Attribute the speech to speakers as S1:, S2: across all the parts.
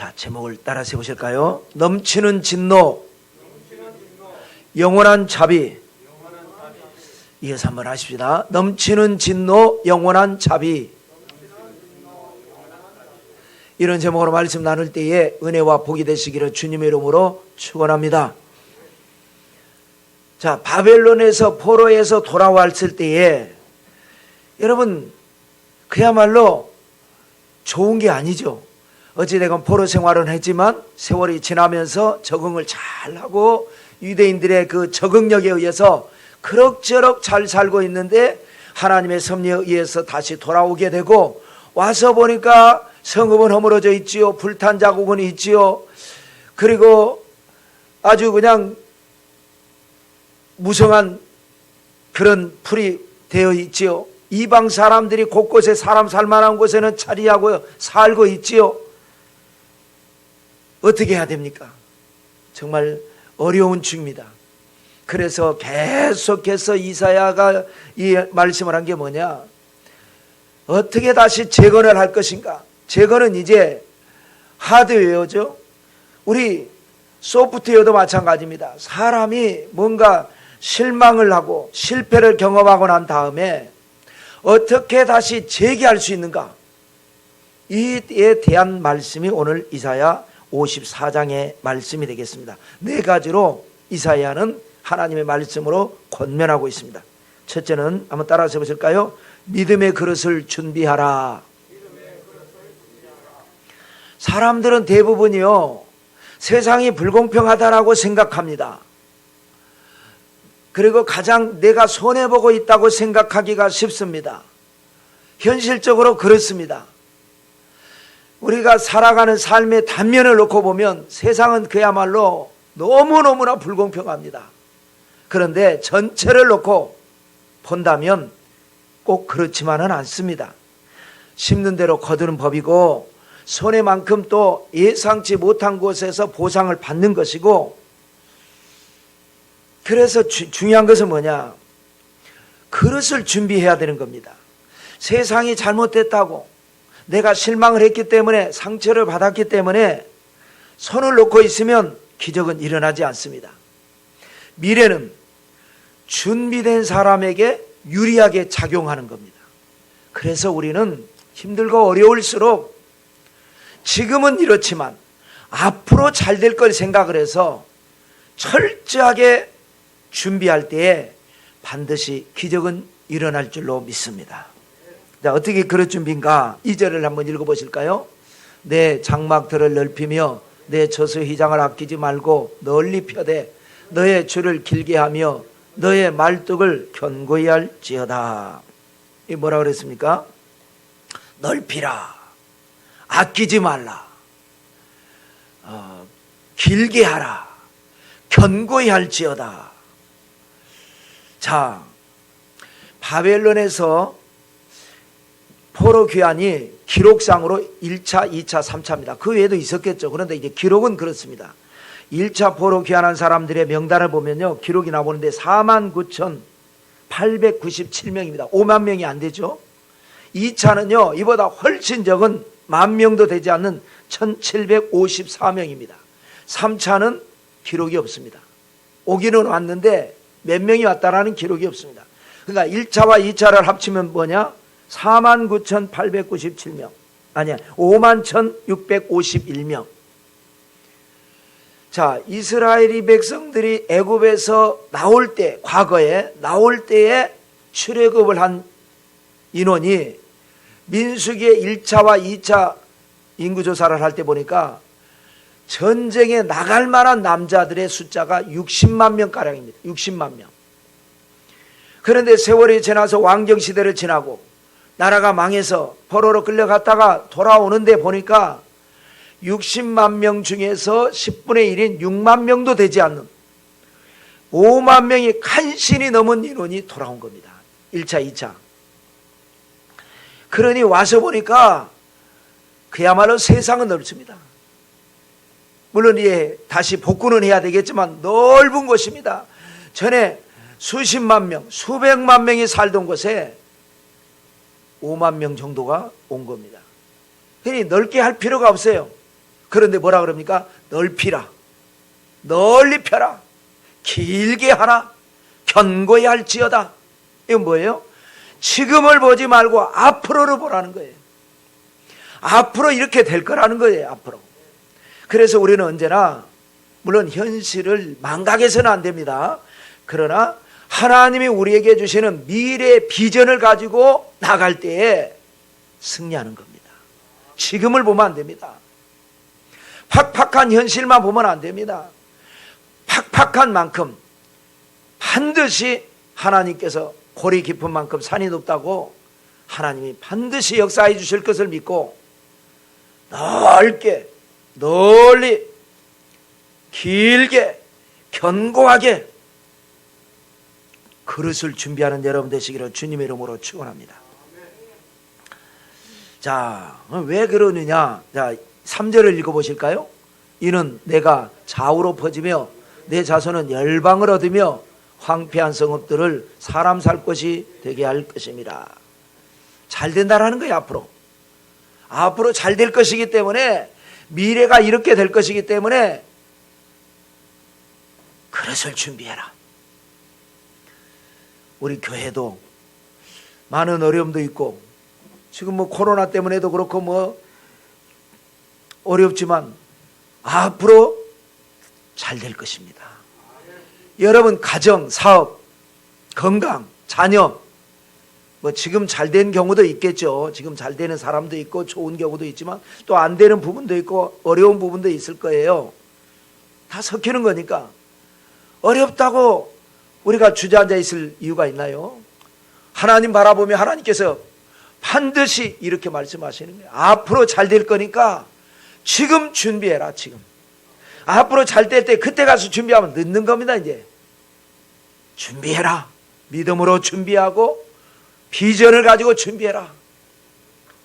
S1: 자, 제목을 따라 세우실까요? 넘치는 진노, 영원한 자비. 이어서 한번 하십시다. 넘치는 진노, 영원한 자비. 이런 제목으로 말씀 나눌 때에 은혜와 복이 되시기를 주님의 이름으로 축원합니다. 자, 바벨론에서 포로에서 돌아왔을 때에 여러분 그야말로 좋은 게 아니죠. 어찌되건 포로 생활은 했지만 세월이 지나면서 적응을 잘하고 유대인들의 그 적응력에 의해서 그럭저럭 잘 살고 있는데 하나님의 섭리에 의해서 다시 돌아오게 되고 와서 보니까 성읍은 허물어져 있지요. 불탄 자국은 있지요. 그리고 아주 그냥 무성한 그런 풀이 되어 있지요. 이방 사람들이 곳곳에 사람 살만한 곳에는 차리하고 살고 있지요. 어떻게 해야 됩니까? 정말 어려운 중입니다. 그래서 계속해서 이사야가 이 말씀을 한 게 뭐냐? 어떻게 다시 재건을 할 것인가? 재건은 이제 하드웨어죠. 우리 소프트웨어도 마찬가지입니다. 사람이 뭔가 실망을 하고 실패를 경험하고 난 다음에 어떻게 다시 재기할 수 있는가? 이에 대한 말씀이 오늘 이사야 54장의 말씀이 되겠습니다. 네 가지로 이사야는 하나님의 말씀으로 권면하고 있습니다. 첫째는 한번 따라서 해보실까요? 믿음의 그릇을 준비하라. 사람들은 대부분이요, 세상이 불공평하다라고 생각합니다. 그리고 가장 내가 손해보고 있다고 생각하기가 쉽습니다. 현실적으로 그렇습니다. 우리가 살아가는 삶의 단면을 놓고 보면 세상은 그야말로 너무너무나 불공평합니다. 그런데 전체를 놓고 본다면 꼭 그렇지만은 않습니다. 심는 대로 거두는 법이고 손해만큼 또 예상치 못한 곳에서 보상을 받는 것이고, 그래서 중요한 것은 뭐냐? 그릇을 준비해야 되는 겁니다. 세상이 잘못됐다고 내가 실망을 했기 때문에 상처를 받았기 때문에 손을 놓고 있으면 기적은 일어나지 않습니다. 미래는 준비된 사람에게 유리하게 작용하는 겁니다. 그래서 우리는 힘들고 어려울수록 지금은 이렇지만 앞으로 잘 될 걸 생각을 해서 철저하게 준비할 때에 반드시 기적은 일어날 줄로 믿습니다. 자, 어떻게 그럴 준비인가? 2절을 한번 읽어보실까요? 내 장막들을 넓히며 내 저수 휘장을 아끼지 말고 널리 펴되 너의 줄을 길게 하며 너의 말뚝을 견고히 할지어다. 이 뭐라 그랬습니까? 넓히라, 아끼지 말라, 길게 하라, 견고히 할지어다. 자, 바벨론에서 포로 귀환이 기록상으로 1차, 2차, 3차입니다. 그 외에도 있었겠죠. 그런데 이제 기록은 그렇습니다. 1차 포로 귀환한 사람들의 명단을 보면요, 기록이 나오는데 49,897명입니다. 5만 명이 안 되죠. 2차는요, 이보다 훨씬 적은 10,000명도 되지 않는 1,754명입니다. 3차는 기록이 없습니다. 오기는 왔는데 몇 명이 왔다라는 기록이 없습니다. 그러니까 1차와 2차를 합치면 뭐냐? 49,897명. 아니야, 51,651명. 자, 이스라엘이 백성들이 애굽에서 나올 때, 과거에 나올 때에 출애굽을 한 인원이 민수기의 1차와 2차 인구조사를 할 때 보니까 전쟁에 나갈 만한 남자들의 숫자가 60만 명가량입니다. 60만 명. 그런데 세월이 지나서 왕정시대를 지나고 나라가 망해서 포로로 끌려갔다가 돌아오는데 보니까 60만 명 중에서 10분의 1인 6만 명도 되지 않는 5만 명이 간신히 넘은 인원이 돌아온 겁니다. 1차, 2차. 그러니 와서 보니까 그야말로 세상은 넓습니다. 물론 이제 다시 복구는 해야 되겠지만 넓은 곳입니다. 전에 수십만 명, 수백만 명이 살던 곳에 5만 명 정도가 온 겁니다. 그러니 넓게 할 필요가 없어요. 그런데 뭐라 그럽니까? 넓히라, 널리 펴라, 길게 하라, 견고히 할지어다. 이건 뭐예요? 지금을 보지 말고 앞으로를 보라는 거예요. 앞으로 이렇게 될 거라는 거예요. 앞으로. 그래서 우리는 언제나 물론 현실을 망각해서는 안 됩니다. 그러나 하나님이 우리에게 주시는 미래 비전을 가지고 나갈 때에 승리하는 겁니다. 지금을 보면 안 됩니다. 팍팍한 현실만 보면 안 됩니다. 팍팍한 만큼 반드시 하나님께서 골이 깊은 만큼 산이 높다고 하나님이 반드시 역사해 주실 것을 믿고 넓게, 널리, 길게, 견고하게 그릇을 준비하는 여러분 되시기를 주님의 이름으로 축원합니다. 자, 왜 그러느냐? 자, 3절을 읽어보실까요? 이는 내가 좌우로 퍼지며 내 자손은 열방을 얻으며 황폐한 성읍들을 사람 살 것이 되게 할 것입니다. 잘 된다라는 거예요. 앞으로 잘 될 것이기 때문에, 미래가 이렇게 될 것이기 때문에 그릇을 준비해라. 우리 교회도 많은 어려움도 있고, 지금 뭐 코로나 때문에도 그렇고 뭐 어렵지만 앞으로 잘 될 것입니다. 여러분 가정, 사업, 건강, 자녀, 뭐 지금 잘 된 경우도 있겠죠. 지금 잘 되는 사람도 있고 좋은 경우도 있지만 또 안 되는 부분도 있고 어려운 부분도 있을 거예요. 다 섞이는 거니까. 어렵다고 우리가 주저앉아 있을 이유가 있나요? 하나님 바라보며 하나님께서 반드시 이렇게 말씀하시는 거예요. 앞으로 잘 될 거니까 지금 준비해라. 지금 앞으로 잘 될 때 그때 가서 준비하면 늦는 겁니다. 이제 준비해라. 믿음으로 준비하고 비전을 가지고 준비해라.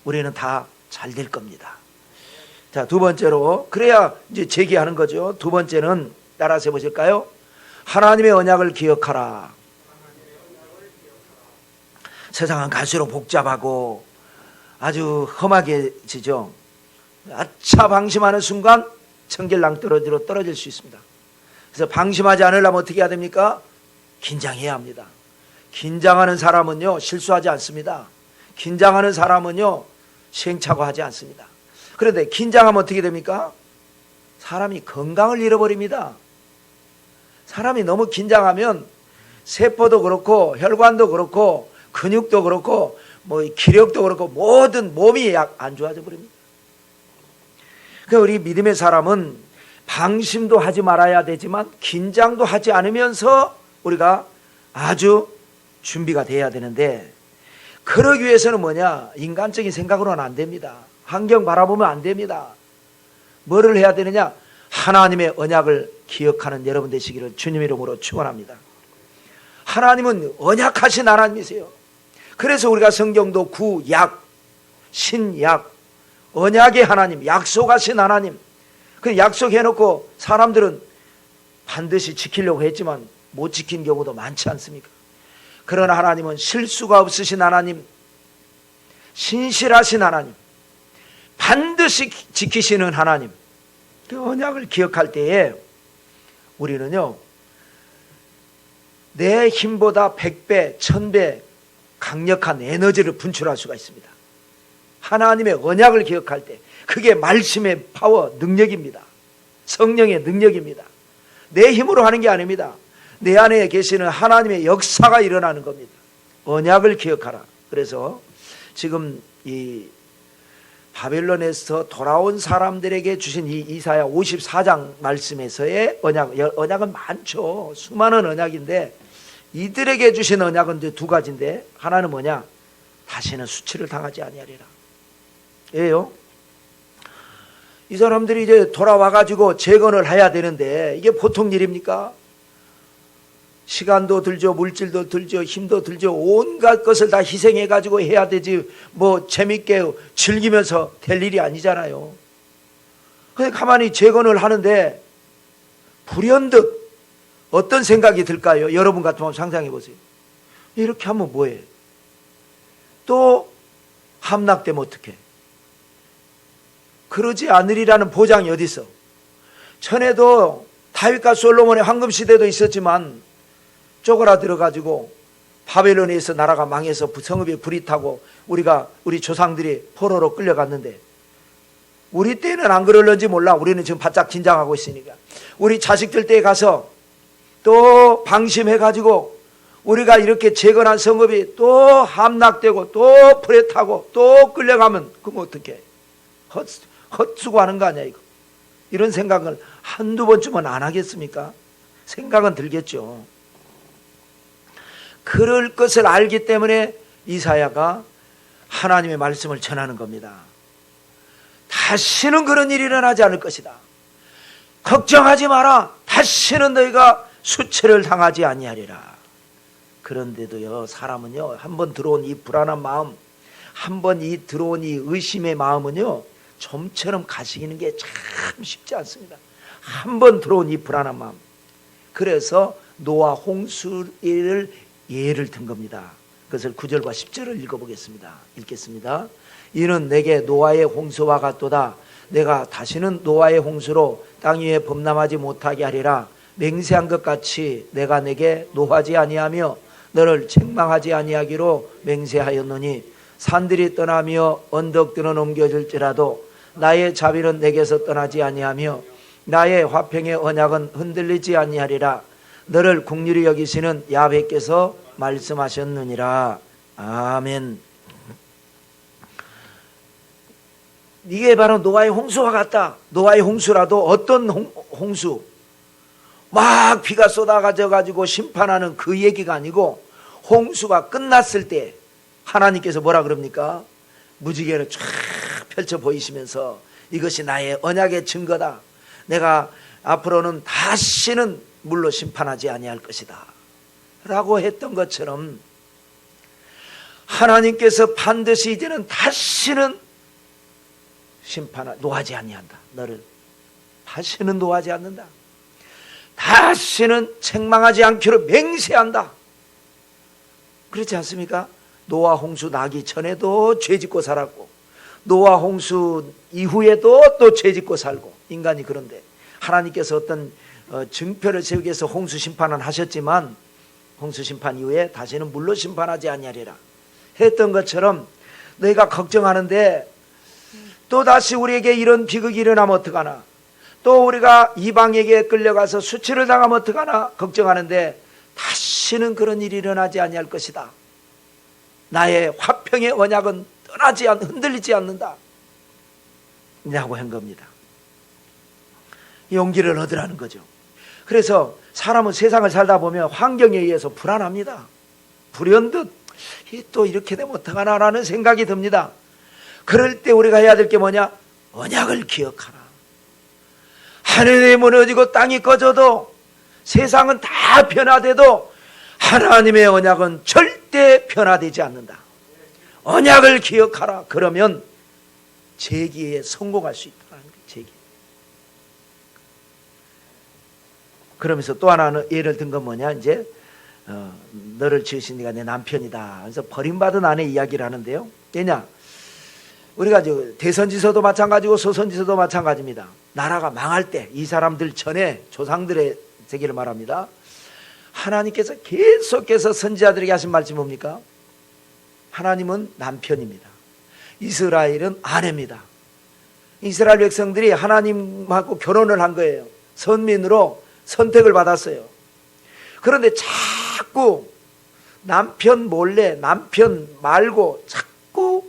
S1: 우리는 다 잘 될 겁니다. 자, 두 번째로, 그래야 이제 제기하는 거죠. 두 번째는 따라서 해보실까요? 하나님의 언약을 기억하라. 세상은 갈수록 복잡하고 아주 험하게지죠. 아차 방심하는 순간 청결낭떠러지로 떨어질 수 있습니다. 그래서 방심하지 않으려면 어떻게 해야 됩니까? 긴장해야 합니다. 긴장하는 사람은요 실수하지 않습니다. 긴장하는 사람은요 시행착오하지 않습니다. 그런데 긴장하면 어떻게 됩니까? 사람이 건강을 잃어버립니다. 사람이 너무 긴장하면 세포도 그렇고 혈관도 그렇고 근육도 그렇고 뭐 기력도 그렇고 모든 몸이 안 좋아져 버립니다. 그러니까 우리 믿음의 사람은 방심도 하지 말아야 되지만 긴장도 하지 않으면서 우리가 아주 준비가 돼야 되는데, 그러기 위해서는 뭐냐? 인간적인 생각으로는 안 됩니다. 환경 바라보면 안 됩니다. 뭐를 해야 되느냐? 하나님의 언약을 기억하는 여러분 되시기를 주님의 이름으로 축원합니다. 하나님은 언약하신 하나님이세요. 그래서 우리가 성경도 구약, 신약, 언약의 하나님, 약속하신 하나님, 그 약속해놓고 사람들은 반드시 지키려고 했지만 못 지킨 경우도 많지 않습니까? 그러나 하나님은 실수가 없으신 하나님, 신실하신 하나님, 반드시 지키시는 하나님, 그 언약을 기억할 때에 우리는요 내 힘보다 100배, 1000배 강력한 에너지를 분출할 수가 있습니다. 하나님의 언약을 기억할 때 그게 말씀의 파워, 능력입니다. 성령의 능력입니다. 내 힘으로 하는 게 아닙니다. 내 안에 계시는 하나님의 역사가 일어나는 겁니다. 언약을 기억하라. 그래서 지금 이 바벨론에서 돌아온 사람들에게 주신 이 이사야 54장 말씀에서의 언약은 많죠. 수많은 언약인데 이들에게 주신 언약은 이제 두 가지인데, 하나는 뭐냐? 다시는 수치를 당하지 아니하리라. 예요. 이 사람들이 이제 돌아와가지고 재건을 해야 되는데 이게 보통 일입니까? 시간도 들죠, 물질도 들죠, 힘도 들죠. 온갖 것을 다 희생해가지고 해야 되지 뭐 재밌게 즐기면서 될 일이 아니잖아요. 근데 가만히 재건을 하는데 불현듯 어떤 생각이 들까요? 여러분 같으면 상상해 보세요. 이렇게 하면 뭐해? 또 함락되면 어떡해? 그러지 않으리라는 보장이 어디 있어? 전에도 다윗과 솔로몬의 황금 시대도 있었지만 쪼그라들어 가지고 바벨론에서 나라가 망해서 성읍에 불이 타고 우리 조상들이 포로로 끌려갔는데, 우리 때는 안 그럴런지 몰라. 우리는 지금 바짝 긴장하고 있으니까. 우리 자식들 때에 가서 또 방심해 가지고 우리가 이렇게 재건한 성읍이 또 함락되고 또 불에 타고 또 끌려가면 그럼 어떡해? 헛수고하는 거 아니야 이거. 이런 생각을 한두 번쯤은 안 하겠습니까? 생각은 들겠죠. 그럴 것을 알기 때문에 이사야가 하나님의 말씀을 전하는 겁니다. 다시는 그런 일이 일어나지 않을 것이다. 걱정하지 마라. 다시는 너희가 수치를 당하지 아니하리라. 그런데도요, 사람은요, 한번 들어온 이 불안한 마음, 한번 들어온 이 의심의 마음은요, 좀처럼 가시기는 게 참 쉽지 않습니다. 한번 들어온 이 불안한 마음. 그래서 노아 홍수를 예를 든 겁니다. 그것을 9절과 10절을 읽어보겠습니다. 읽겠습니다. 이는 내게 노아의 홍수와 같도다. 내가 다시는 노아의 홍수로 땅 위에 범람하지 못하게 하리라. 맹세한 것 같이 내가 내게 노하지 아니하며 너를 책망하지 아니하기로 맹세하였노니 산들이 떠나며 언덕들은 옮겨질지라도 나의 자비는 내게서 떠나지 아니하며 나의 화평의 언약은 흔들리지 아니하리라. 너를 긍휼히 여기시는 야훼께서 말씀하셨느니라. 아멘. 이게 바로 노아의 홍수와 같다. 노아의 홍수라도 어떤 홍수? 막 비가 쏟아져 가지고 심판하는 그 얘기가 아니고, 홍수가 끝났을 때 하나님께서 뭐라 그럽니까? 무지개를 쫙 펼쳐 보이시면서 이것이 나의 언약의 증거다. 내가 앞으로는 다시는 물로 심판하지 아니할 것이다 라고 했던 것처럼, 하나님께서 반드시 이제는 다시는 노하지 아니한다. 너를 다시는 노하지 않는다. 다시는 책망하지 않기로 맹세한다. 그렇지 않습니까? 노아 홍수 나기 전에도 죄짓고 살았고, 노아 홍수 이후에도 또 죄짓고 살고, 인간이. 그런데 하나님께서 어떤 증표를 세우기 위해서 홍수 심판은 하셨지만, 홍수 심판 이후에 다시는 물로 심판하지 아니하리라 했던 것처럼, 너희가 걱정하는데 또 다시 우리에게 이런 비극이 일어나면 어떡하나, 또 우리가 이방에게 끌려가서 수치를 당하면 어떡하나 걱정하는데, 다시는 그런 일이 일어나지 아니할 것이다. 나의 화평의 언약은 흔들리지 않는다 라고 한 겁니다. 용기를 얻으라는 거죠. 그래서 사람은 세상을 살다 보면 환경에 의해서 불안합니다. 불현듯 또 이렇게 되면 어떡하나라는 생각이 듭니다. 그럴 때 우리가 해야 될 게 뭐냐? 언약을 기억하라. 하늘이 무너지고 땅이 꺼져도, 세상은 다 변화돼도 하나님의 언약은 절대 변화되지 않는다. 언약을 기억하라. 그러면 재기에 성공할 수 있다는 거예요. 재기. 그러면서 또 하나는 예를 든 건 뭐냐? 이제 너를 지으신 네가 내 남편이다. 그래서 버림받은 아내 이야기를 하는데요. 왜냐? 우리가 대선지서도 마찬가지고 소선지서도 마찬가지입니다. 나라가 망할 때, 이 사람들 전에 조상들의 세계를 말합니다. 하나님께서 계속해서 선지자들에게 하신 말씀이 뭡니까? 하나님은 남편입니다. 이스라엘은 아내입니다. 이스라엘 백성들이 하나님하고 결혼을 한 거예요. 선민으로 선택을 받았어요. 그런데 자꾸 남편 몰래, 남편 말고 자꾸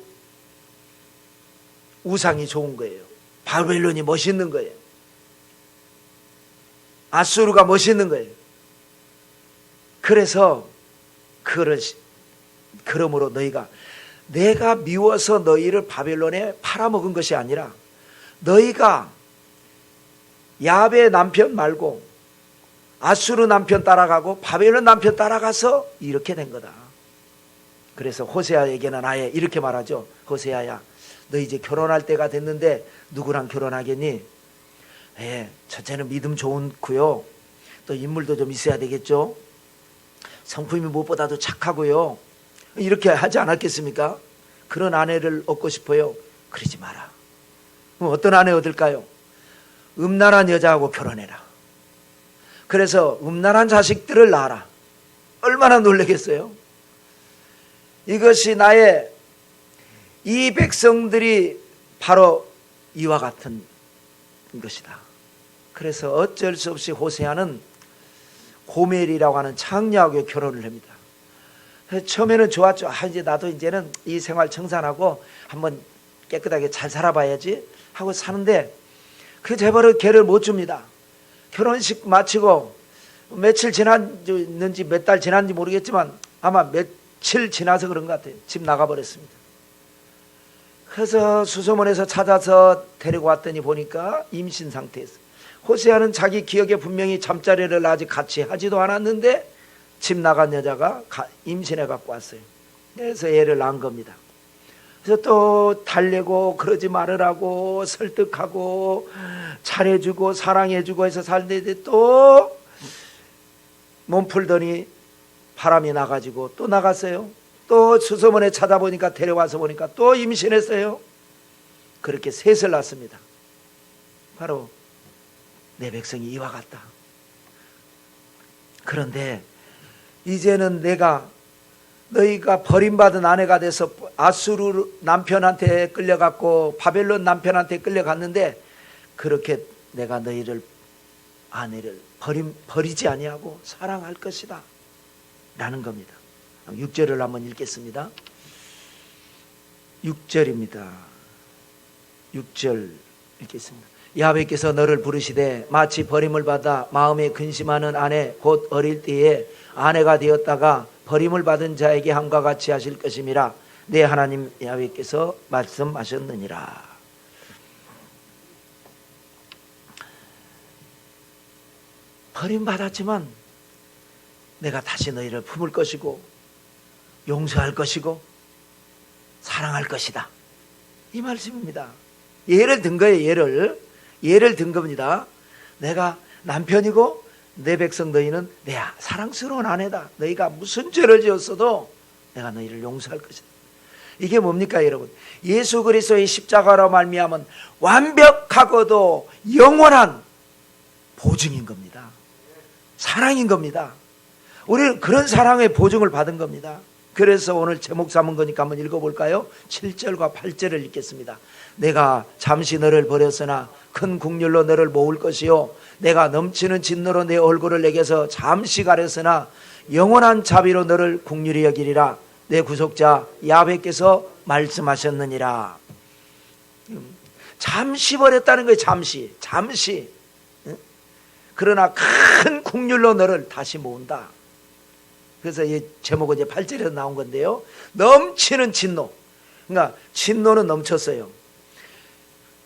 S1: 우상이 좋은 거예요. 바벨론이 멋있는 거예요. 아수르가 멋있는 거예요. 그래서 그러므로 내가 미워서 너희를 바벨론에 팔아먹은 것이 아니라, 너희가 야베 남편 말고 아수르 남편 따라가고 바벨론 남편 따라가서 이렇게 된 거다. 그래서 호세아에게는 아예 이렇게 말하죠. 호세아야, 너 이제 결혼할 때가 됐는데 누구랑 결혼하겠니? 첫째는 믿음 좋고요, 또 인물도 좀 있어야 되겠죠. 성품이 무엇보다도 착하고요. 이렇게 하지 않았겠습니까? 그런 아내를 얻고 싶어요. 그러지 마라. 그럼 어떤 아내 얻을까요? 음란한 여자하고 결혼해라. 그래서 음란한 자식들을 낳아라. 얼마나 놀라겠어요? 이것이 나의 이 백성들이 바로 이와 같은 것이다. 그래서 어쩔 수 없이 호세아는 고멜이라고 하는 창녀하고 결혼을 합니다. 처음에는 좋았죠. 이제 나도 이제는 이 생활 청산하고 한번 깨끗하게 잘 살아봐야지 하고 사는데 그 재벌은 걔를 못 줍니다. 결혼식 마치고 며칠 지났는지 몇 달 지났는지 모르겠지만 아마 며칠 지나서 그런 것 같아요. 집 나가버렸습니다. 그래서 수소문에서 찾아서 데리고 왔더니 보니까 임신 상태였어요. 호세아는 자기 기억에 분명히 잠자리를 아직 같이 하지도 않았는데 집 나간 여자가 임신해 갖고 왔어요. 그래서 애를 낳은 겁니다. 그래서 또 달래고 그러지 말으라고 설득하고 잘해주고 사랑해주고 해서 살는데 또 몸 풀더니 바람이 나가지고 또 나갔어요. 또 수소문에 찾아보니까 데려와서 보니까 또 임신했어요. 그렇게 셋을 낳습니다. 바로 내 백성이 이와 같다. 그런데 이제는 너희가 버림받은 아내가 돼서 아수르 남편한테 끌려갔고 바벨론 남편한테 끌려갔는데 그렇게 내가 너희를 아내를 버리지 아니하고 사랑할 것이다 라는 겁니다. 6절을 한번 읽겠습니다. 6절입니다. 6절 읽겠습니다. 야훼께서 너를 부르시되 마치 버림을 받아 마음에 근심하는 아내 곧 어릴 때에 아내가 되었다가 버림을 받은 자에게 함과 같이 하실 것임이라 내 하나님 야훼께서 말씀하셨느니라. 버림받았지만 내가 다시 너희를 품을 것이고 용서할 것이고 사랑할 것이다. 이 말씀입니다. 예를 든 거예요. 예를 든 겁니다. 내가 남편이고 내 백성 너희는 내 사랑스러운 아내다. 너희가 무슨 죄를 지었어도 내가 너희를 용서할 것이다. 이게 뭡니까 여러분? 예수 그리스도의 십자가로 말미암은 완벽하고도 영원한 보증인 겁니다. 사랑인 겁니다. 우리는 그런 사랑의 보증을 받은 겁니다. 그래서 오늘 제목 삼은 거니까 한번 읽어볼까요? 7절과 8절을 읽겠습니다. 내가 잠시 너를 버렸으나 큰 국률로 너를 모을 것이요 내가 넘치는 진노로 내 얼굴을 내게서 잠시 가렸으나 영원한 자비로 너를 국률이 여기리라 내 구속자 야훼께서 말씀하셨느니라. 잠시 버렸다는 거예요. 잠시. 그러나 큰 국률로 너를 다시 모은다. 그래서 이 제목은 이제 8절에서 나온 건데요. 넘치는 진노. 그러니까 진노는 넘쳤어요.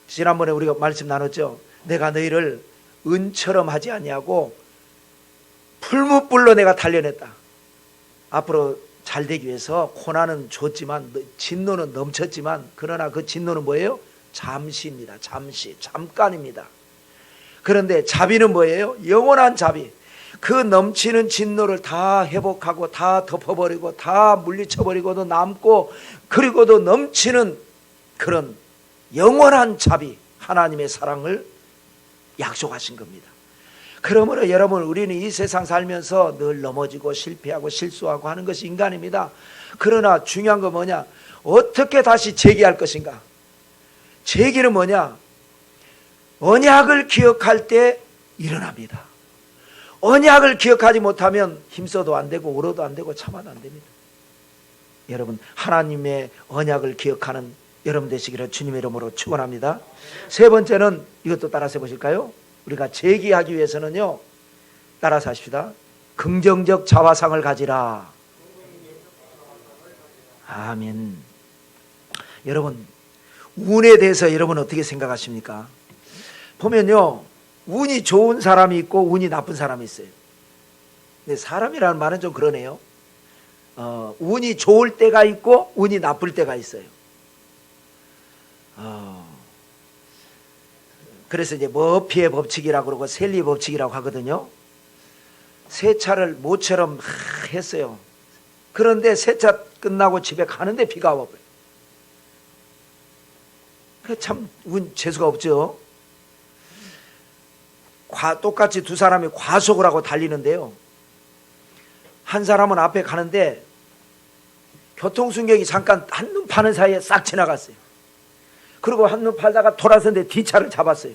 S1: 지난번에 우리가 말씀 나눴죠. 내가 너희를 은처럼 하지 아니하고 풀무불로 내가 단련했다. 앞으로 잘 되기 위해서 고난은 줬지만 진노는 넘쳤지만 그러나 그 진노는 뭐예요? 잠시입니다. 잠깐입니다. 그런데 자비는 뭐예요? 영원한 자비. 그 넘치는 진노를 다 회복하고 다 덮어버리고 다 물리쳐버리고도 남고 그리고도 넘치는 그런 영원한 자비, 하나님의 사랑을 약속하신 겁니다. 그러므로 여러분 우리는 이 세상 살면서 늘 넘어지고 실패하고 실수하고 하는 것이 인간입니다. 그러나 중요한 건 뭐냐? 어떻게 다시 재기할 것인가? 재기는 뭐냐? 언약을 기억할 때 일어납니다. 언약을 기억하지 못하면 힘써도 안 되고 울어도 안 되고 참아도 안 됩니다. 여러분 하나님의 언약을 기억하는 여러분 되시기를 주님의 이름으로 축원합니다. 세 번째는 이것도 따라서 해보실까요? 우리가 재기하기 위해서는요 따라서 하십시다. 긍정적 자화상을 가지라. 아멘. 여러분 운에 대해서 여러분 어떻게 생각하십니까? 보면요 운이 좋은 사람이 있고 운이 나쁜 사람이 있어요. 근데 사람이라는 말은 좀 그러네요. 운이 좋을 때가 있고 운이 나쁠 때가 있어요. 그래서 이제 머피의 법칙이라고 그러고 셀리 법칙이라고 하거든요. 세차를 모처럼 했어요. 그런데 세차 끝나고 집에 가는데 비가 와버려요. 참 재수가 없죠. 똑같이 두 사람이 과속을 하고 달리는데요, 한 사람은 앞에 가는데 교통순경이 잠깐 한눈 파는 사이에 싹 지나갔어요. 그리고 한눈 팔다가 돌아서는데 뒷차를 잡았어요.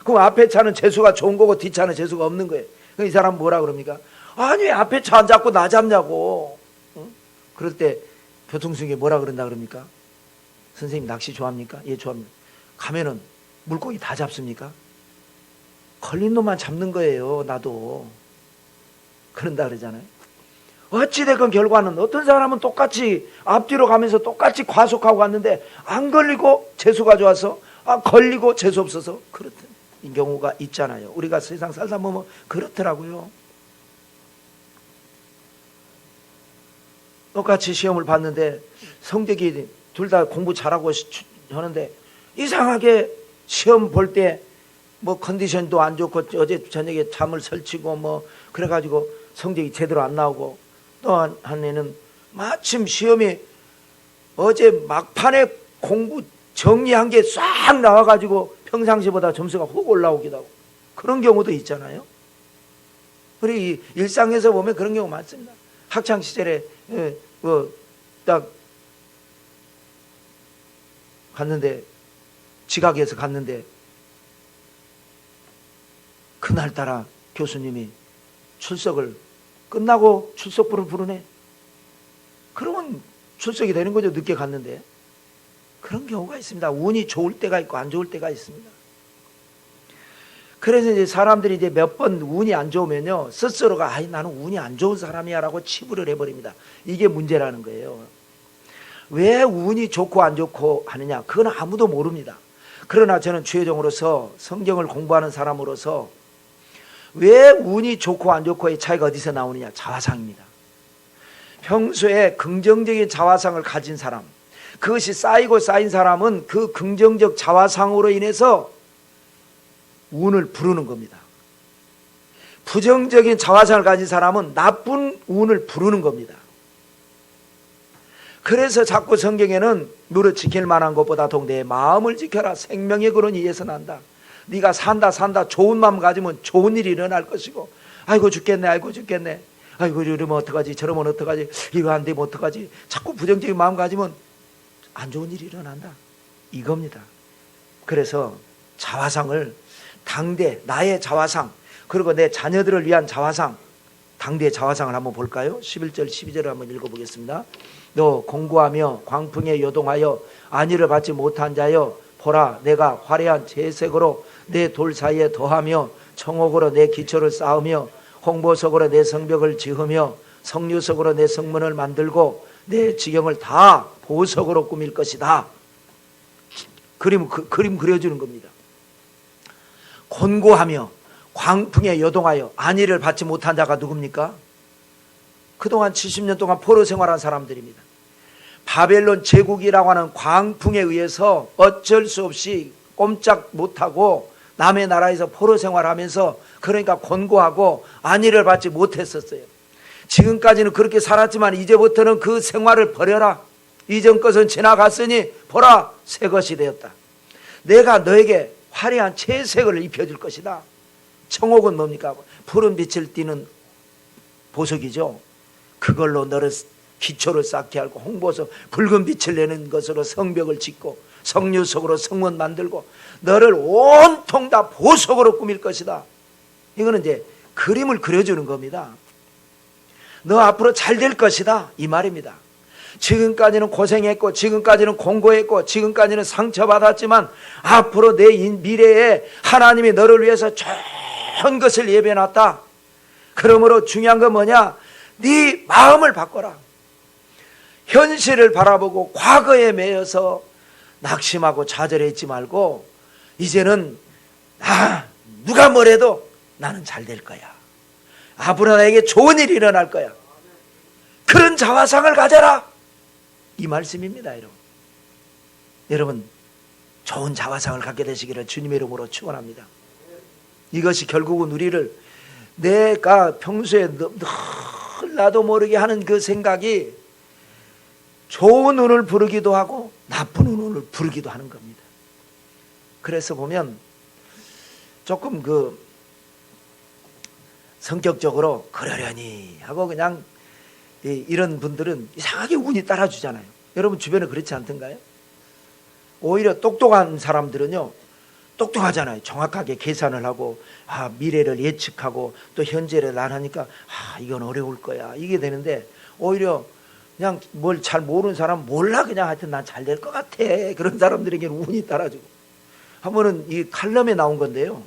S1: 그럼 앞에 차는 재수가 좋은 거고 뒷차는 재수가 없는 거예요. 이 사람은 뭐라 그럽니까? 아니 왜 앞에 차 안 잡고 나 잡냐고. 그럴 때 교통순경이 뭐라 그런다 그럽니까? 선생님 낚시 좋아합니까? 예, 좋아합니다. 가면은 물고기 다 잡습니까? 걸린 놈만 잡는 거예요. 나도 그런다 그러잖아요. 어찌됐건 결과는 어떤 사람은 똑같이 앞뒤로 가면서 똑같이 과속하고 갔는데 안 걸리고 재수가 좋아서, 걸리고 재수 없어서 그렇던 경우가 있잖아요. 우리가 세상 살다 보면 그렇더라고요. 똑같이 시험을 봤는데 성적이 둘 다 공부 잘하고 하는데 이상하게 시험 볼 때 뭐 컨디션도 안 좋고 어제 저녁에 잠을 설치고 뭐 그래가지고 성적이 제대로 안 나오고, 또 한 애는 마침 시험이 어제 막판에 공부 정리한 게 싹 나와가지고 평상시보다 점수가 훅 올라오기도 하고 그런 경우도 있잖아요. 우리 일상에서 보면 그런 경우 많습니다. 학창 시절에 딱 갔는데, 지각해서 갔는데 그날따라 교수님이 출석을 끝나고 출석부를 부르네. 그러면 출석이 되는 거죠. 늦게 갔는데. 그런 경우가 있습니다. 운이 좋을 때가 있고 안 좋을 때가 있습니다. 그래서 이제 사람들이 이제 몇 번 운이 안 좋으면요, 스스로가 나는 운이 안 좋은 사람이야라고 치부를 해버립니다. 이게 문제라는 거예요. 왜 운이 좋고 안 좋고 하느냐? 그건 아무도 모릅니다. 그러나 저는 주의종으로서, 성경을 공부하는 사람으로서 왜 운이 좋고 안 좋고의 차이가 어디서 나오느냐? 자화상입니다. 평소에 긍정적인 자화상을 가진 사람, 그것이 쌓이고 쌓인 사람은 그 긍정적 자화상으로 인해서 운을 부르는 겁니다. 부정적인 자화상을 가진 사람은 나쁜 운을 부르는 겁니다. 그래서 자꾸 성경에는 무릇 지킬 만한 것보다 더 내 마음을 지켜라. 생명의 근원이 이에서 난다. 네가 산다 좋은 마음 가지면 좋은 일이 일어날 것이고, 아이고 죽겠네, 아이고 죽겠네, 아이고 이러면 어떡하지, 저러면 어떡하지, 이거 안 되면 어떡하지, 자꾸 부정적인 마음 가지면 안 좋은 일이 일어난다, 이겁니다. 그래서 자화상을, 당대 나의 자화상, 그리고 내 자녀들을 위한 자화상, 당대의 자화상을 한번 볼까요? 11절 12절을 한번 읽어보겠습니다. 너 공고하며 광풍에 요동하여 안위를 받지 못한 자여, 보라 내가 화려한 채색으로 내 돌 사이에 더하며 청옥으로 내 기초를 쌓으며 홍보석으로 내 성벽을 지으며 석류석으로 내 성문을 만들고 내 지경을 다 보석으로 꾸밀 것이다. 그림 그려주는 겁니다. 곤고하며 광풍에 요동하여 안위를 받지 못한 자가 누굽니까? 그동안 70년 동안 포로 생활한 사람들입니다. 바벨론 제국이라고 하는 광풍에 의해서 어쩔 수 없이 꼼짝 못하고 남의 나라에서 포로 생활하면서, 그러니까 곤고하고 안위를 받지 못했었어요. 지금까지는 그렇게 살았지만 이제부터는 그 생활을 버려라. 이전 것은 지나갔으니 보라 새 것이 되었다. 내가 너에게 화려한 채색을 입혀줄 것이다. 청옥은 뭡니까? 푸른 빛을 띠는 보석이죠. 그걸로 너를 기초를 쌓게 하고, 홍보석 붉은 빛을 내는 것으로 성벽을 짓고 석류석으로 성문 만들고 너를 온통 다 보석으로 꾸밀 것이다. 이거는 이제 그림을 그려주는 겁니다. 너 앞으로 잘 될 것이다, 이 말입니다. 지금까지는 고생했고, 지금까지는 공고했고, 지금까지는 상처받았지만 앞으로 내 미래에 하나님이 너를 위해서 좋은 것을 예배해놨다. 그러므로 중요한 건 뭐냐? 네 마음을 바꿔라. 현실을 바라보고 과거에 매여서 낙심하고 좌절했지 말고, 이제는 누가 뭐래도 나는 잘 될 거야. 앞으로 나에게 좋은 일이 일어날 거야. 그런 자화상을 가져라, 이 말씀입니다. 여러분 좋은 자화상을 갖게 되시기를 주님의 이름으로 축원합니다. 이것이 결국은 우리를, 내가 평소에 늘 나도 모르게 하는 그 생각이 좋은 운을 부르기도 하고 나쁜 운을 부르기도 하는 겁니다. 그래서 보면 조금 그 성격적으로 그러려니 하고 그냥 이런 분들은 이상하게 운이 따라주잖아요. 여러분 주변에 그렇지 않던가요? 오히려 똑똑한 사람들은요, 똑똑하잖아요. 정확하게 계산을 하고 미래를 예측하고 또 현재를 나하니까 이건 어려울 거야 이게 되는데, 오히려 그냥 뭘 잘 모르는 사람 몰라 그냥 하여튼 난 잘 될 것 같아 그런 사람들에게는 운이 따라주고. 한 번은 이 칼럼에 나온 건데요,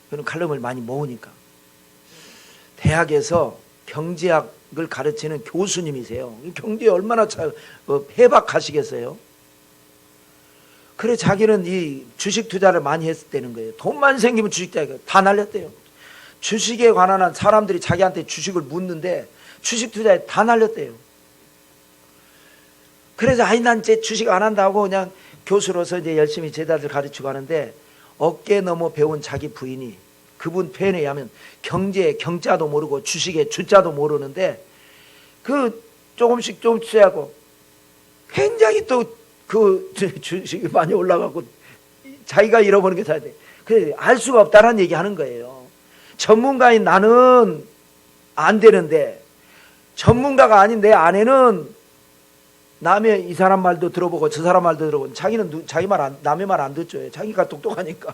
S1: 저는 칼럼을 많이 모으니까 대학에서 경제학을 가르치는 교수님이세요. 경제에 얼마나 해박하시겠어요. 그래 자기는 이 주식 투자를 많이 했다는 거예요. 돈만 생기면 주식 투자 다 날렸대요. 주식에 관한 한 사람들이 자기한테 주식을 묻는데 주식 투자에 다 날렸대요. 그래서 난 이제 주식 안 한다고 그냥 교수로서 이제 열심히 제자들 가르치고 하는데, 어깨 넘어 배운 자기 부인이 그분 표현에 의하면 경제의 경자도 모르고 주식의 주자도 모르는데 그 조금씩 투자하고 굉장히 또 그 주식이 많이 올라가고 자기가 잃어버린 게 사야 돼. 그래 알 수가 없다는 얘기 하는 거예요. 전문가인 나는 안 되는데 전문가가 아닌 내 아내는 남의 이 사람 말도 들어보고 저 사람 말도 들어보고, 자기는 자기 남의 말 안 듣죠. 자기가 똑똑하니까.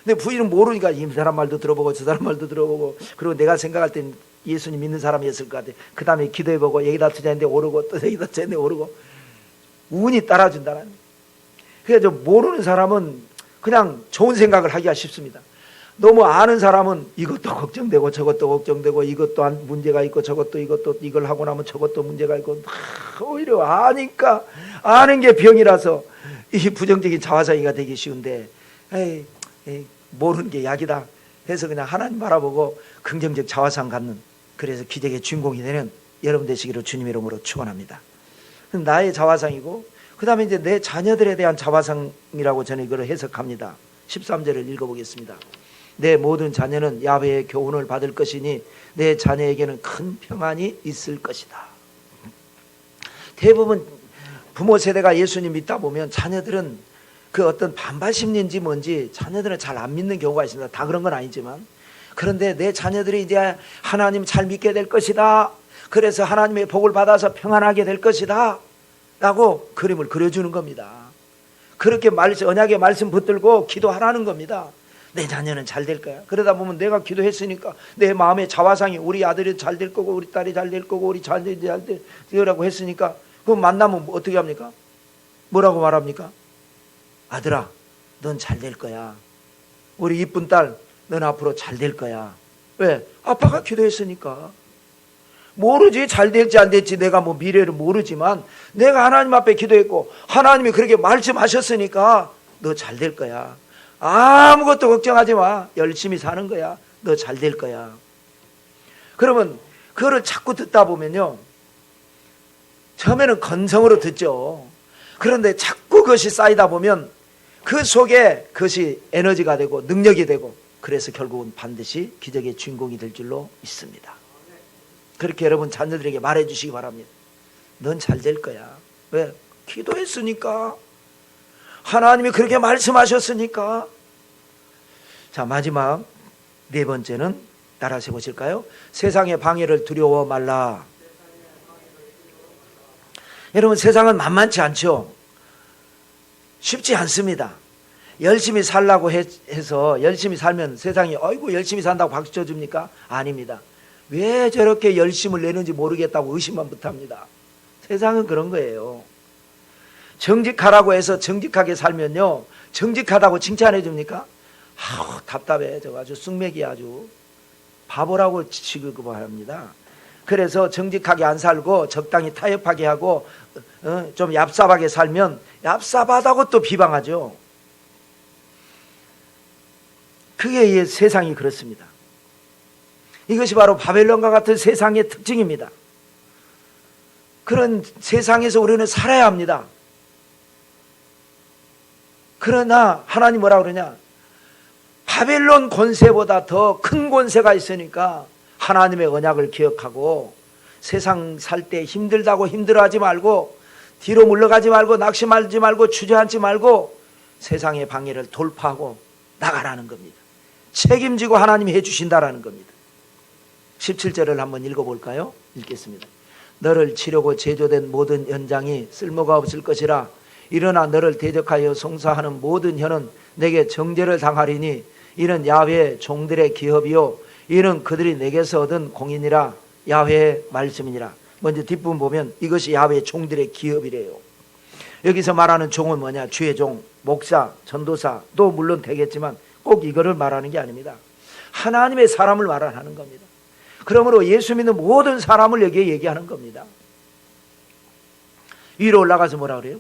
S1: 근데 부인은 모르니까 이 사람 말도 들어보고 저 사람 말도 들어보고, 그리고 내가 생각할 땐 예수님 믿는 사람이었을 것 같아. 그 다음에 기도해보고 여기다 투자했는데 오르고 또 여기다 투자했는데 오르고, 운이 따라준다는. 그래서 모르는 사람은 그냥 좋은 생각을 하기가 쉽습니다. 너무 아는 사람은 이것도 걱정되고 저것도 걱정되고 이것도 문제가 있고 저것도 이걸 하고 나면 저것도 문제가 있고, 오히려 아니까 아는 게 병이라서 이 부정적인 자화상이가 되기 쉬운데, 에이, 모르는 게 약이다 해서 그냥 하나님 바라보고 긍정적 자화상 갖는, 그래서 기적의 주인공이 되는 여러분 되시기를 주님의 이름으로 축원합니다. 나의 자화상이고 그 다음에 이제 내 자녀들에 대한 자화상이라고 저는 이걸 해석합니다. 13절을 읽어보겠습니다. 내 모든 자녀는 야훼의 교훈을 받을 것이니 내 자녀에게는 큰 평안이 있을 것이다. 대부분 부모 세대가 예수님 믿다 보면 자녀들은 그 어떤 반발 심리인지 뭔지 자녀들은 잘 안 믿는 경우가 있습니다. 다 그런 건 아니지만, 그런데 내 자녀들이 이제 하나님 잘 믿게 될 것이다, 그래서 하나님의 복을 받아서 평안하게 될 것이다 라고 그림을 그려주는 겁니다. 그렇게 언약의 말씀 붙들고 기도하라는 겁니다. 내 자녀는 잘 될 거야. 그러다 보면 내가 기도했으니까 내 마음의 자화상이 우리 아들이 잘 될 거고 우리 딸이 잘 될 거고 우리 자녀이 잘 되라고 했으니까, 그럼 만나면 어떻게 합니까? 뭐라고 말합니까? 아들아, 넌 잘 될 거야. 우리 이쁜 딸, 넌 앞으로 잘 될 거야. 왜? 아빠가 기도했으니까. 모르지 잘 될지 안 될지, 내가 뭐 미래를 모르지만 내가 하나님 앞에 기도했고 하나님이 그렇게 말씀하셨으니까 너 잘 될 거야. 아무것도 걱정하지 마. 열심히 사는 거야. 너 잘 될 거야. 그러면 그거를 자꾸 듣다 보면요, 처음에는 건성으로 듣죠. 그런데 자꾸 그것이 쌓이다 보면 그 속에 그것이 에너지가 되고 능력이 되고, 그래서 결국은 반드시 기적의 주인공이 될 줄로 믿습니다. 그렇게 여러분 자녀들에게 말해 주시기 바랍니다. 넌 잘 될 거야. 왜? 기도했으니까. 하나님이 그렇게 말씀하셨으니까. 자, 마지막 네 번째는 따라서 보실까요? 세상의 방해를 두려워 말라. 여러분, 세상은 만만치 않죠. 쉽지 않습니다. 열심히 살라고 해서 열심히 살면 세상이 어이구 열심히 산다고 박수 쳐줍니까? 아닙니다. 왜 저렇게 열심을 내는지 모르겠다고 의심만부터 합니다. 세상은 그런 거예요. 정직하라고 해서 정직하게 살면요, 정직하다고 칭찬해 줍니까? 아우 답답해. 저거 아주 쑥맥이 아주 바보라고 취급합니다. 그래서 정직하게 안 살고 적당히 타협하게 하고 좀 얍삽하게 살면 얍삽하다고 또 비방하죠. 그게 세상이 그렇습니다. 이것이 바로 바벨론과 같은 세상의 특징입니다. 그런 세상에서 우리는 살아야 합니다. 그러나 하나님 뭐라 그러냐? 바벨론 권세보다 더 큰 권세가 있으니까 하나님의 언약을 기억하고 세상 살 때 힘들다고 힘들어하지 말고 뒤로 물러가지 말고 낙심하지 말고 주저앉지 말고 세상의 방해를 돌파하고 나가라는 겁니다. 책임지고 하나님이 해주신다라는 겁니다. 17절을 한번 읽어볼까요? 읽겠습니다. 너를 치려고 제조된 모든 연장이 쓸모가 없을 것이라. 일어나 너를 대적하여 송사하는 모든 혀는 내게 정죄를 당하리니 이는 야훼의 종들의 기업이요 이는 그들이 내게서 얻은 공인이라. 야훼의 말씀이니라. 먼저 뒷부분 보면 이것이 야훼의 종들의 기업이래요. 여기서 말하는 종은 뭐냐? 주의 종, 목사, 전도사도 물론 되겠지만 꼭 이거를 말하는 게 아닙니다. 하나님의 사람을 말하는 겁니다. 그러므로 예수 믿는 모든 사람을 여기에 얘기하는 겁니다. 위로 올라가서 뭐라 그래요?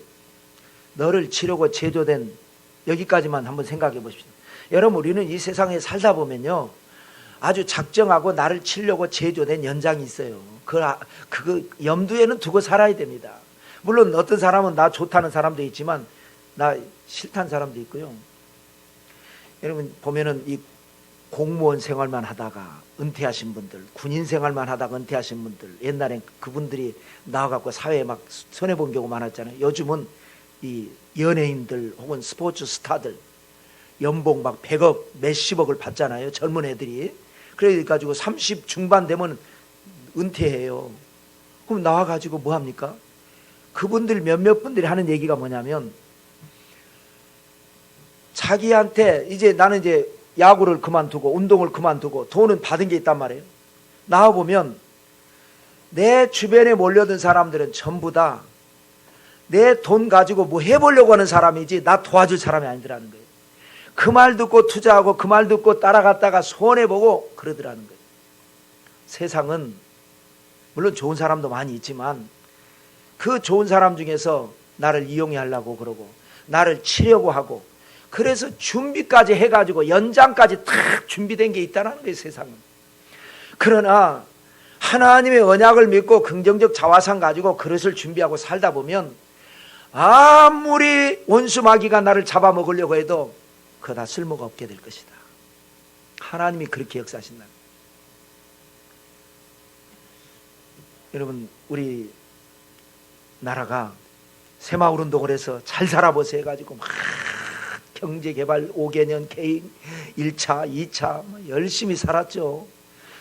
S1: 너를 치려고 제조된, 여기까지만 한번 생각해 보십시오. 여러분, 우리는 이 세상에 살다 보면요, 아주 작정하고 나를 치려고 제조된 연장이 있어요. 그 염두에는 두고 살아야 됩니다. 물론 어떤 사람은 나 좋다는 사람도 있지만 나 싫다는 사람도 있고요. 여러분 보면은 이 공무원 생활만 하다가 은퇴하신 분들, 군인 생활만 하다가 은퇴하신 분들, 옛날엔 그분들이 나와갖고 사회에 막 손해본 경우 많았잖아요. 요즘은 이 연예인들 혹은 스포츠 스타들 연봉 막 100억 몇십억을 받잖아요. 젊은 애들이. 그래가지고 30 중반 되면 은퇴해요. 그럼 나와가지고 뭐 합니까? 그분들 몇몇 분들이 하는 얘기가 뭐냐면, 자기한테 이제 나는 이제 야구를 그만두고 운동을 그만두고 돈은 받은 게 있단 말이에요. 나와보면 내 주변에 몰려든 사람들은 전부 다 내 돈 가지고 뭐 해보려고 하는 사람이지 나 도와줄 사람이 아니더라는 거예요. 그 말 듣고 투자하고 그 말 듣고 따라갔다가 손해보고 그러더라는 거예요. 세상은 물론 좋은 사람도 많이 있지만 그 좋은 사람 중에서 나를 이용해 하려고 그러고 나를 치려고 하고, 그래서 준비까지 해가지고 연장까지 탁 준비된 게 있다는 거예요, 세상은. 그러나 하나님의 언약을 믿고 긍정적 자화상 가지고 그릇을 준비하고 살다 보면 아무리 원수 마귀가 나를 잡아먹으려고 해도 그거 다 쓸모가 없게 될 것이다. 하나님이 그렇게 역사하신다. 여러분, 우리 나라가 새마을운동을 해서 잘 살아보세요 해가지고 막 경제개발 5개년 계획 1차, 2차 열심히 살았죠.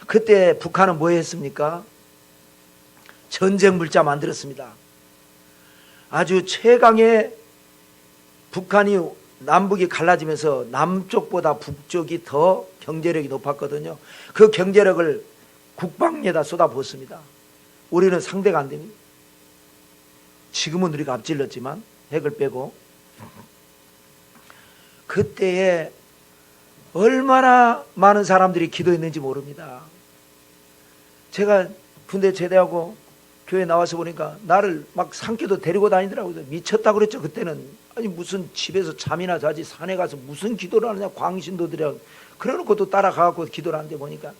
S1: 그때 북한은 뭐 했습니까? 전쟁 물자 만들었습니다. 아주 최강의, 북한이 남북이 갈라지면서 남쪽보다 북쪽이 더 경제력이 높았거든요. 그 경제력을 국방에다 쏟아부었습니다. 우리는 상대가 안 됩니다. 지금은 우리가 앞질렀지만 핵을 빼고, 그때에 얼마나 많은 사람들이 기도했는지 모릅니다. 제가 군대 제대하고 교회 나와서 보니까 나를 막 산기도 데리고 다니더라고요. 미쳤다고 그랬죠. 그때는. 아니 무슨 집에서 잠이나 자지 산에 가서 무슨 기도를 하느냐, 광신도들이라고. 그래놓고 또 따라가고 기도를 하는데 보니까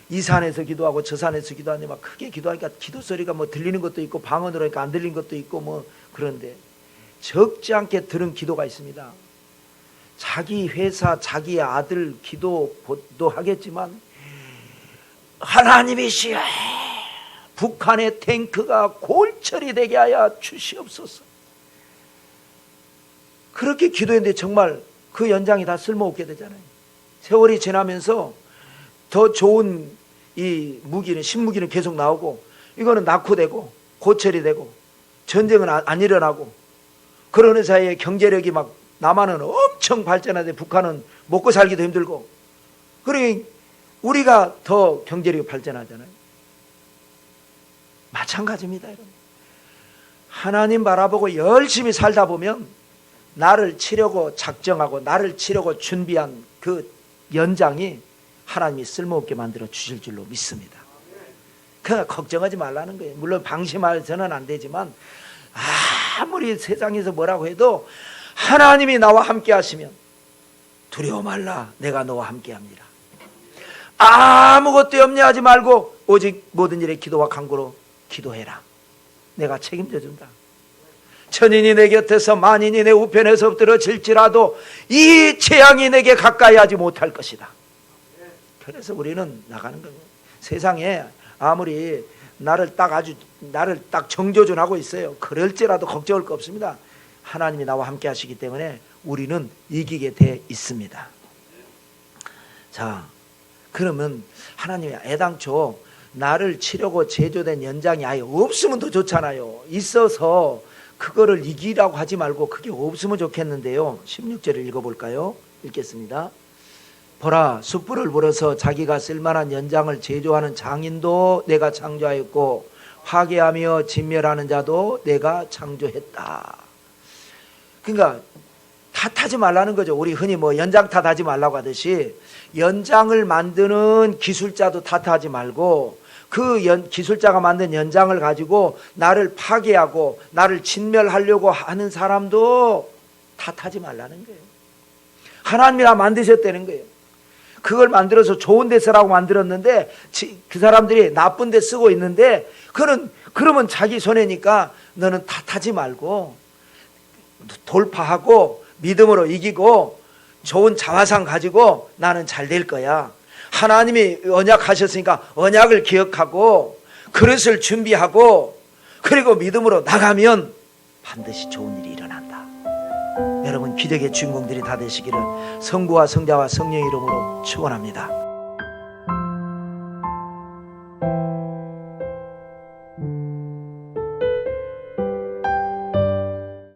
S1: 이 산에서 기도하고 저 산에서 기도하는데 막 크게 기도하니까 기도 소리가 뭐 들리는 것도 있고 방언으로 하니까 안 들리는 것도 있고 뭐 그런데 적지 않게 들은 기도가 있습니다. 자기 회사, 자기의 아들 기도도 하겠지만 하나님이시여 북한의 탱크가 골철이 되게 하여 주시옵소서. 그렇게 기도했는데 정말 그 연장이 다 쓸모없게 되잖아요. 세월이 지나면서 더 좋은 이 무기는, 신무기는 계속 나오고, 이거는 낙후되고 고철이 되고 전쟁은 안 일어나고, 그러는 사이에 경제력이 막 남한은 엄청 발전하는데 북한은 먹고 살기도 힘들고, 그러니 우리가 더 경제력이 발전하잖아요. 마찬가지입니다, 여러분. 하나님 바라보고 열심히 살다 보면 나를 치려고 작정하고 나를 치려고 준비한 그 연장이 하나님이 쓸모없게 만들어 주실 줄로 믿습니다. 그러니까 걱정하지 말라는 거예요. 물론 방심해서는 안 되지만 아무리 세상에서 뭐라고 해도 하나님이 나와 함께 하시면 두려워 말라, 내가 너와 함께 합니다. 아무것도 염려하지 말고 오직 모든 일에 기도와 간구로 기도해라. 내가 책임져 준다. 천인이 내 곁에서 만인이 내 우편에서 엎드러질지라도 이 재앙이 내게 가까이 하지 못할 것이다. 그래서 우리는 나가는 겁니다. 세상에 아무리 나를 딱 정조준하고 있어요. 그럴지라도 걱정할 거 없습니다. 하나님이 나와 함께 하시기 때문에 우리는 이기게 돼 있습니다. 자, 그러면 하나님이 애당초 나를 치려고 제조된 연장이 아예 없으면 더 좋잖아요. 있어서 그거를 이기라고 하지 말고 그게 없으면 좋겠는데요. 16절을 읽어볼까요? 읽겠습니다. 보라, 숯불을 불어서 자기가 쓸만한 연장을 제조하는 장인도 내가 창조하였고 화개하며 진멸하는 자도 내가 창조했다. 그러니까 탓하지 말라는 거죠. 우리 흔히 뭐 연장 탓하지 말라고 하듯이 연장을 만드는 기술자도 탓하지 말고 그 기술자가 만든 연장을 가지고 나를 파괴하고 나를 진멸하려고 하는 사람도 탓하지 말라는 거예요. 하나님이라 만드셨다는 거예요. 그걸 만들어서 좋은 데 쓰라고 만들었는데 그 사람들이 나쁜 데 쓰고 있는데 그러면 자기 손해니까 너는 탓하지 말고 돌파하고 믿음으로 이기고 좋은 자화상 가지고 나는 잘 될 거야. 하나님이 언약하셨으니까 언약을 기억하고 그릇을 준비하고 그리고 믿음으로 나가면 반드시 좋은 일이 일어난다. 여러분 기적의 주인공들이 다 되시기를 성부와 성자와 성령의 이름으로 축원합니다.